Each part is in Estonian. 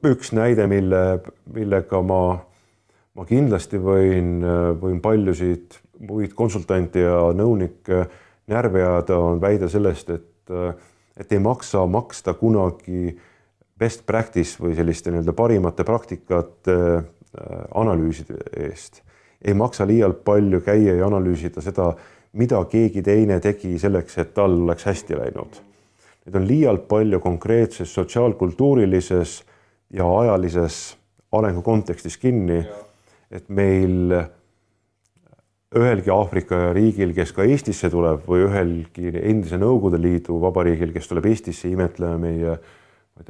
üks näide, millega ma kindlasti võin paljusid muid konsultante ja nõunikke närvi ajada, on väide sellest, et ei maksta kunagi best practice või selliste parimate praktikate analüüside eest. Ei maksa liialt palju käia ja analüüsida seda, mida keegi teine tegi selleks, et tal oleks hästi läinud. Need on liialt palju konkreetses sotsiaalkultuurilises ja ajalises arengu kontekstis kinni, et meil ühelgi Aafrika riigil, kes ka Eestisse tuleb, või ühelgi endise Nõukogude Liidu vabariigil, kes tuleb Eestisse, imetleme meie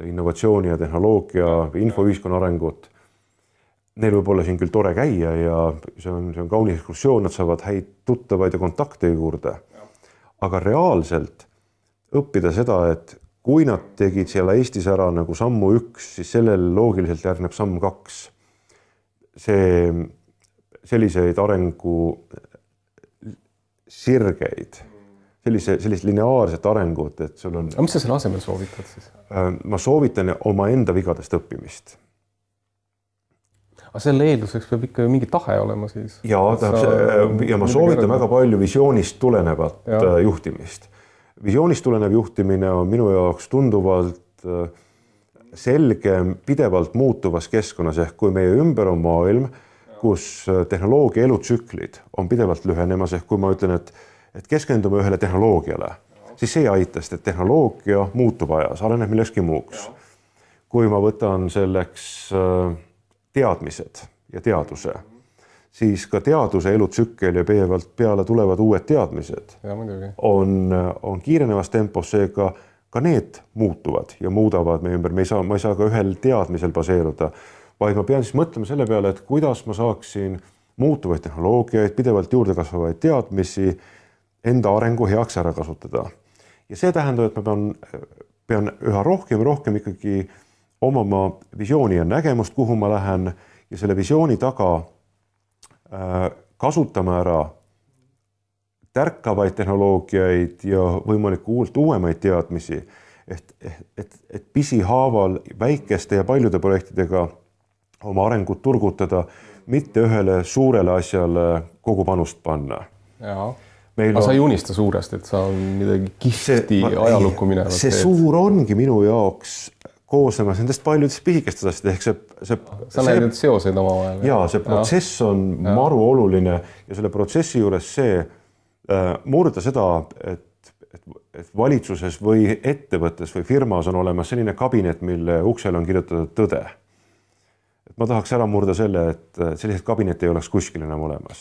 innovatsiooni ja tehnoloogia või infoühiskonna arengut. Neil võib olla siin küll tore käia ja see on kaunis ekskursioon, nad saavad häid tuttavaid ja kontakte juurde. Aga reaalselt õppida seda, et kui nad tegid seal Eestis ära nagu sammu 1, siis sellel loogiliselt järgneb samm 2. Selliseid arengu sirgeid, sellist lineaarset arengut, et sul on... Aga mis sa selle asemel soovitad siis? Ma soovitan oma enda vigadest õppimist. Aga selle eelduseks peab ikka mingi tahe olema siis? Ja ma soovitan väga palju visioonist tulenevat juhtimist. Visioonist tulenev juhtimine on minu jaoks tunduvalt selgem pidevalt muutuvas keskkonnas, ehk kui meie ümber on maailm, kus tehnoloogia elutsüklid on pidevalt lühenemas, ehk kui ma ütlen, et keskendume ühele tehnoloogiale, siis see ei aita, sest et tehnoloogia muutub ajas, areneb millekski muuks. Kui ma võtan selleks teadmised ja teaduse, siis ka teaduse elutsükkel ja peale tulevad uued teadmised on kiirenevas tempos, seega ka need muutuvad ja muudavad meie ümber. Ma ei saa ka ühel teadmisel baseeruda, vaid ma pean siis mõtlema selle peale, et kuidas ma saaksin muutuvaid tehnoloogiaid, pidevalt juurde kasvavaid teadmisi enda arengu heaks ära kasutada. Ja see tähendab, et ma pean üha rohkem ikkagi omama visiooni ja nägemust, kuhu ma lähen, ja selle visiooni taga kasutama ära tärkavaid tehnoloogiaid ja võimalikult uuemaid teadmisi, et pisihaaval väikeste ja paljude projektidega oma arengut turgutada, mitte ühele suurele asjale kogu panust panna. Aga sa ei unista suurest, et sa on midagi kihti ajalukku minevat. See suur ongi minu jaoks koosnemas nendest paljudest pisikest asjast, ehk sa näed need seoseid oma vahel. Jaa, see protsess on maru oluline ja selle protsessi juures see murda seda, et valitsuses või ettevõttes või firmas on olemas selline kabinet, mille uksel on kirjutatud tõde. Ma tahaks ära murda selle, et sellised kabinet ei oleks kuskil enam olemas.